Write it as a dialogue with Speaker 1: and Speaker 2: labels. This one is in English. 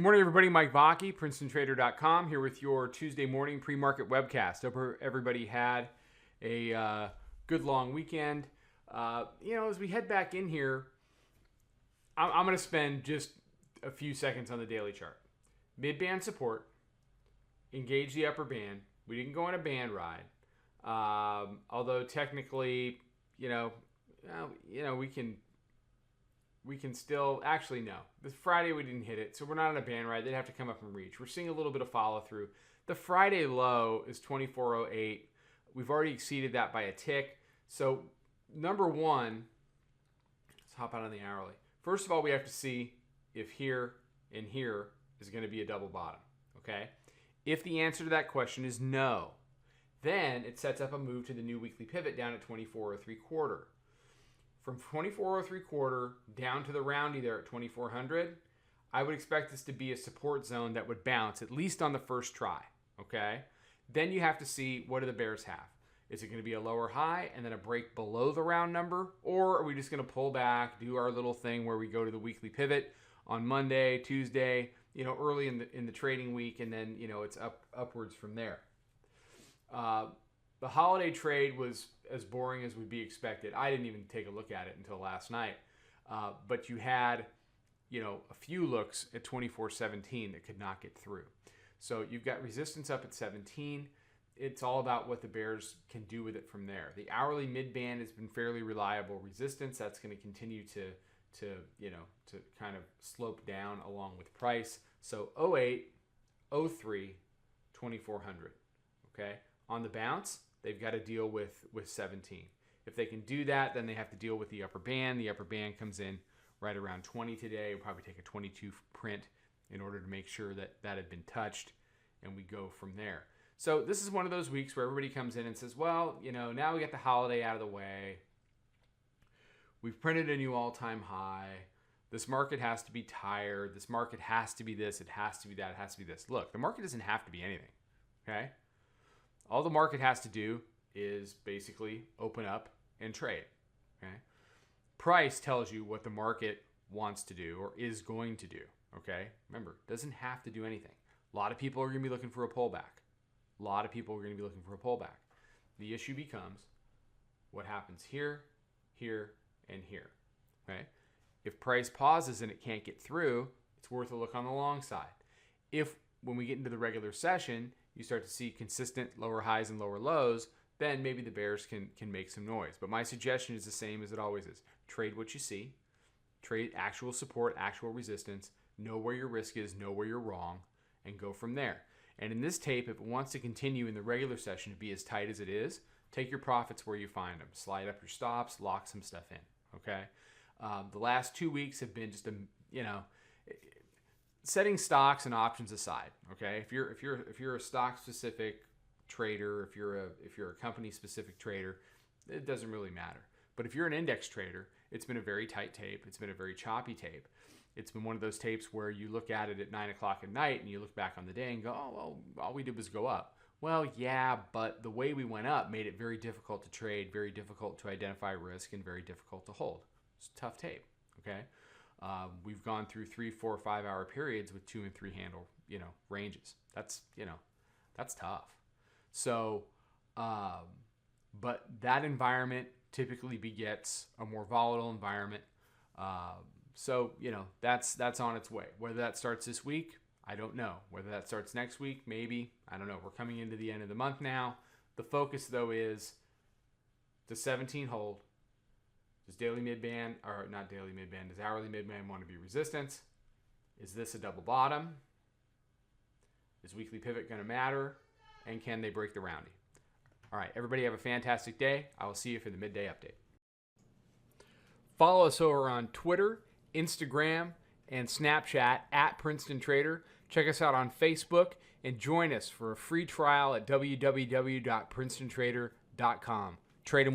Speaker 1: morning, everybody. Mike Vacchi, Princetontrader.com, here with your Tuesday morning pre-market webcast. Hope everybody had a good long weekend. As we head back in here, I'm going to spend just a few seconds on the daily chart. Mid-band support, engage the upper band. We didn't go on a band ride, although technically, we can still, actually no. This Friday we didn't hit it, so we're not on a band ride. They'd have to come up and reach. We're seeing a little bit of follow through. The Friday low is 24.08. We've already exceeded that by a tick. So number one, let's hop out on the hourly. First of all, we have to see if here and here is going to be a double bottom, okay? If the answer to that question is no, then it sets up a move to the new weekly pivot down at 24.75. From 24.75 down to the roundy there at 2400, I would expect this to be a support zone that would bounce at least on the first try, okay? Then you have to see, what do the bears have? Is it going to be a lower high and then a break below the round number? Or are we just going to pull back, do our little thing where we go to the weekly pivot on Monday, Tuesday, early in the trading week, and then, it's upwards from there. The holiday trade was as boring as would be expected. I didn't even take a look at it until last night. But you had, a few looks at 24.17 that could not get through. So you've got resistance up at 17. It's all about what the bears can do with it from there. The hourly mid-band has been fairly reliable resistance. That's going to continue to kind of slope down along with price. So 08, 03, 2400. Okay. On the bounce, they've got to deal with 17. If they can do that, then they have to deal with the upper band. The upper band comes in right around 20 today. We'll probably take a 22 print in order to make sure that that had been touched, and we go from there. So this is one of those weeks where everybody comes in and says, well, now we got the holiday out of the way. We've printed a new all-time high. This market has to be tired. This market has to be this. It has to be that. It has to be this. Look, the market doesn't have to be anything, okay? All the market has to do is basically open up and trade, okay? Price tells you what the market wants to do or is going to do, okay? Remember, it doesn't have to do anything. A lot of people are going to be looking for a pullback. A lot of people are going to be looking for a pullback. The issue becomes what happens here, here, and here, okay? If price pauses and it can't get through, it's worth a look on the long side. If, when we get into the regular session, you start to see consistent lower highs and lower lows, then maybe the bears can make some noise. But my suggestion is the same as it always is. Trade what you see. Trade actual support, actual resistance. Know where your risk is, know where you're wrong, and go from there. And in this tape, if it wants to continue in the regular session to be as tight as it is, take your profits where you find them. Slide up your stops, lock some stuff in, okay? The last 2 weeks have been just setting stocks and options aside, okay? If you're a stock specific trader, if you're a company specific trader, it doesn't really matter. But if you're an index trader, it's been a very tight tape. It's been a very choppy tape. It's been one of those tapes where you look at it at 9 o'clock at night and you look back on the day and go, oh, well, all we did was go up. Well, yeah, but the way we went up made it very difficult to trade, very difficult to identify risk, and very difficult to hold. It's a tough tape, okay? We've gone through 3, 4, 5 hour periods with 2 and 3 handle, ranges. That's tough. So, but that environment typically begets a more volatile environment. So, that's on its way. Whether that starts this week, I don't know. Whether that starts next week, maybe. I don't know. We're coming into the end of the month now. The focus, though, is the 17 hold. Does daily midband, or not daily midband, does hourly midband want to be resistance? Is this a double bottom? Is weekly pivot going to matter? And can they break the roundy? All right, everybody have a fantastic day. I will see you for the midday update. Follow us over on Twitter, Instagram, and Snapchat at Princeton Trader. Check us out on Facebook and join us for a free trial at www.princetontrader.com. Trade 'em well.